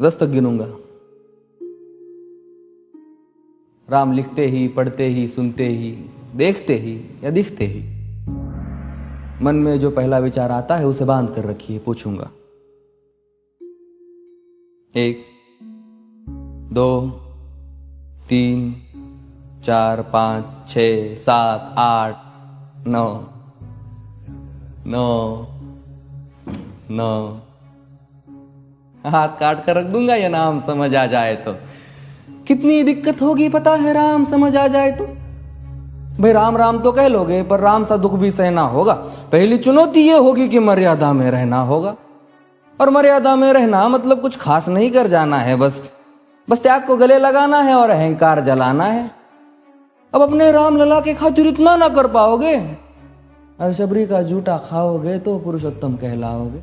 10 तक गिनूंगा। राम लिखते ही, पढ़ते ही, सुनते ही, देखते ही या दिखते ही मन में जो पहला विचार आता है उसे बांध कर रखिए। पूछूंगा 1 2 3 4 5 6 7 8 9 9 9 हाथ काट कर रख दूंगा ये नाम समझ आ जाए तो। कितनी दिक्कत होगी पता है राम समझ आ जाए तो। भाई राम राम तो कह लोगे पर राम सा दुख भी सहना होगा। पहली चुनौती ये होगी कि मर्यादा में रहना होगा। और मर्यादा में रहना मतलब कुछ खास नहीं कर जाना है, बस त्याग को गले लगाना है और अहंकार जलाना है। अब अपने राम लला के खातिर इतना ना कर पाओगे और शबरी का जूठा खाओगे तो पुरुषोत्तम कहलाओगे।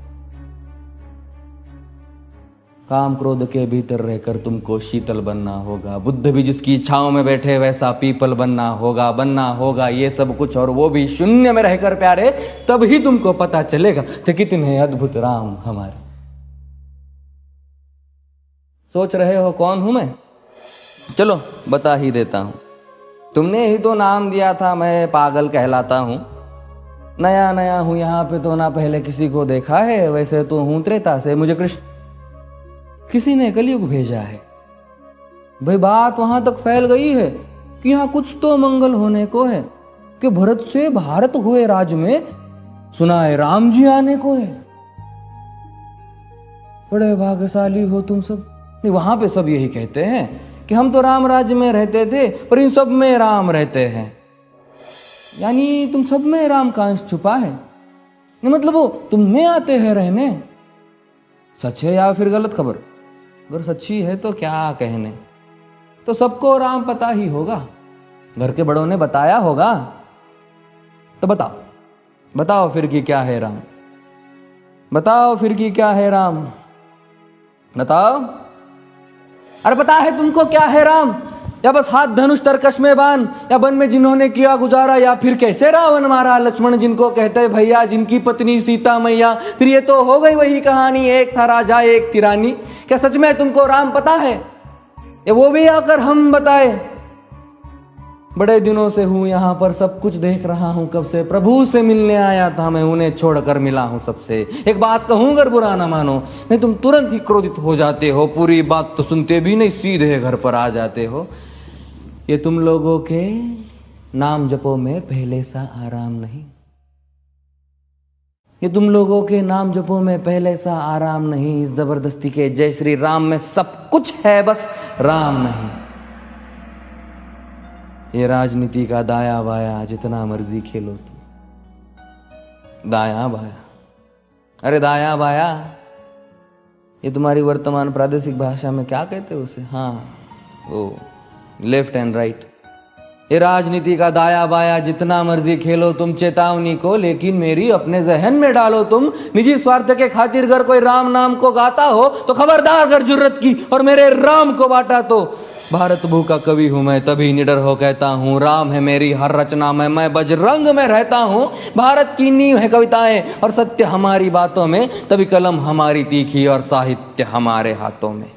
काम क्रोध के भीतर रहकर तुमको शीतल बनना होगा। बुद्ध भी जिसकी इच्छाओं में बैठे वैसा पीपल बनना होगा ये सब कुछ, और वो भी शून्य में रहकर प्यारे। तभी तुमको पता चलेगा कि कितने अद्भुत राम हमारे। सोच रहे हो कौन हूं मैं? चलो बता ही देता हूं। तुमने ही तो नाम दिया था मैं पागल कहलाता हूं। नया नया हूं यहाँ पे तो ना पहले किसी को देखा है। वैसे तो हूं त्रेता से, मुझे कृष्ण किसी ने कलयुग भेजा है। भाई बात वहां तक फैल गई है कि यहाँ कुछ तो मंगल होने को है कि भरत से भारत हुए राज में सुना है राम जी आने को है। बड़े भाग्यशाली हो तुम सब। नहीं, वहां पे सब यही कहते हैं कि हम तो राम राज्य में रहते थे पर इन सब में राम रहते हैं। यानी तुम सब में राम का अंश छुपा है। मतलब वो तुम में आते हैं रहने। सच है या फिर गलत खबर? अगर सच्ची है तो क्या कहने। तो सबको राम पता ही होगा, घर के बड़ों ने बताया होगा। तो बताओ फिर कि क्या है राम। बताओ फिर कि क्या है राम। बताओ। अरे पता है तुमको क्या है राम? या बस हाथ धनुष तरकश में बांध, या वन में जिन्होंने किया गुजारा, या फिर कैसे रावण मारा लक्ष्मण जिनको कहते भैया, जिनकी पत्नी सीता मैया। फिर ये तो हो गई वही कहानी, एक था राजा एक थी रानी। क्या सच में तुमको राम पता है? या वो भी आकर हम बताए? बड़े दिनों से हूं यहां पर, सब कुछ देख रहा हूं कब से। प्रभु से मिलने आया था मैं, उन्हें छोड़कर मिला हूं सबसे। एक बात कहूं अगर बुरा ना मानो, नहीं तुम तुरंत ही क्रोधित हो जाते हो। पूरी बात तो सुनते भी नहीं, सीधे घर पर आ जाते हो। ये तुम लोगों के नाम जपो में पहले सा आराम नहीं। ये तुम लोगों के नाम जपो में पहले सा आराम नहीं। इस जबरदस्ती के जय श्री राम में सब कुछ है, बस राम नहीं। ये राजनीति का दाया बाया जितना मर्जी खेलो तुम। दाया बाया, अरे दाया बाया ये तुम्हारी वर्तमान प्रादेशिक भाषा में क्या कहते हो उसे? हाँ वो लेफ्ट एंड राइट। ये राजनीति का दाया बाया जितना मर्जी खेलो तुम चेतावनी को, लेकिन मेरी अपने जहन में डालो तुम। निजी स्वार्थ के खातिर अगर कोई राम नाम को गाता हो तो खबरदार अगर जुर्रत की और मेरे राम को बांटा तो। भारत भू का कवि हूं मैं, तभी निडर हो कहता हूं राम है मेरी हर रचना में। मैं बजरंग में रहता हूं, भारत की नींव है कविताएं और सत्य हमारी बातों में। तभी कलम हमारी तीखी और साहित्य हमारे हाथों में।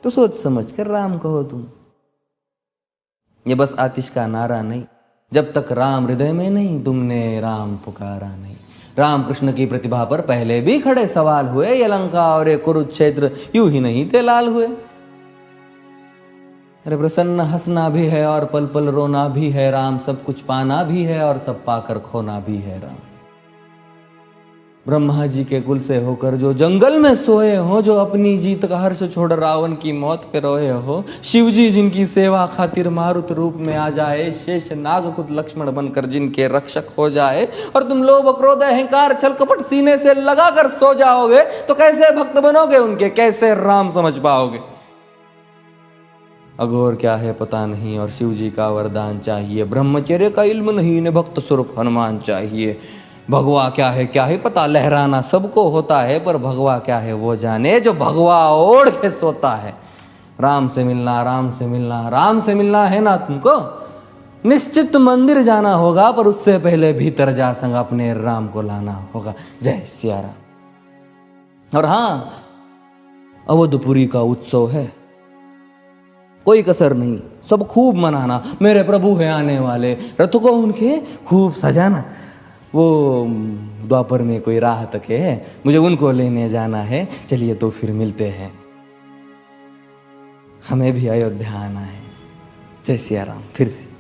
तो सोच समझ कर राम कहो तुम। ये बस आतिश का नारा नहीं, जब तक राम हृदय में नहीं तुमने राम पुकारा नहीं। राम कृष्ण की प्रतिभा पर पहले भी खड़े सवाल हुए। ये लंका और ये कुरुक्षेत्र यूं ही नहीं थे लाल हुए। अरे प्रसन्न हंसना भी है और पल पल रोना भी है राम। सब कुछ पाना भी है और सब पाकर खोना भी है राम। ब्रह्मा जी के कुल से होकर जो जंगल में सोए हो, जो अपनी जीत का हर्ष छोड़ रावण की मौत पे रोए हो। शिव जी जिनकी सेवा खातिर मारुत रूप में आ जाए। शेष नाग खुद लक्ष्मण बनकर जिनके रक्षक हो जाए। और तुम लोभ क्रोध अहंकार छल कपट सीने से लगा कर सो जाओगे तो कैसे भक्त बनोगे उनके, कैसे राम समझ पाओगे? अघोर क्या है पता नहीं और शिव जी का वरदान चाहिए। ब्रह्मचर्य का इल्म नहीं, इन्हें भक्त स्वरूप हनुमान चाहिए। भगवा क्या है पता, लहराना सबको होता है पर भगवा क्या है वो जाने जो भगवा ओढ़ के सोता है। राम से मिलना, राम से मिलना, राम से मिलना है ना तुमको? निश्चित मंदिर जाना होगा पर उससे पहले भीतर जा संग अपने राम को लाना होगा। जय सिया राम। और हाँ, अवधपुरी का उत्सव है, कोई कसर नहीं, सब खूब मनाना। मेरे प्रभु है आने वाले, रथ को उनके खूब सजाना। वो द्वापर में कोई राह तक है, मुझे उनको लेने जाना है। चलिए तो फिर मिलते हैं, हमें भी अयोध्या आना है। जय सिया राम। फिर से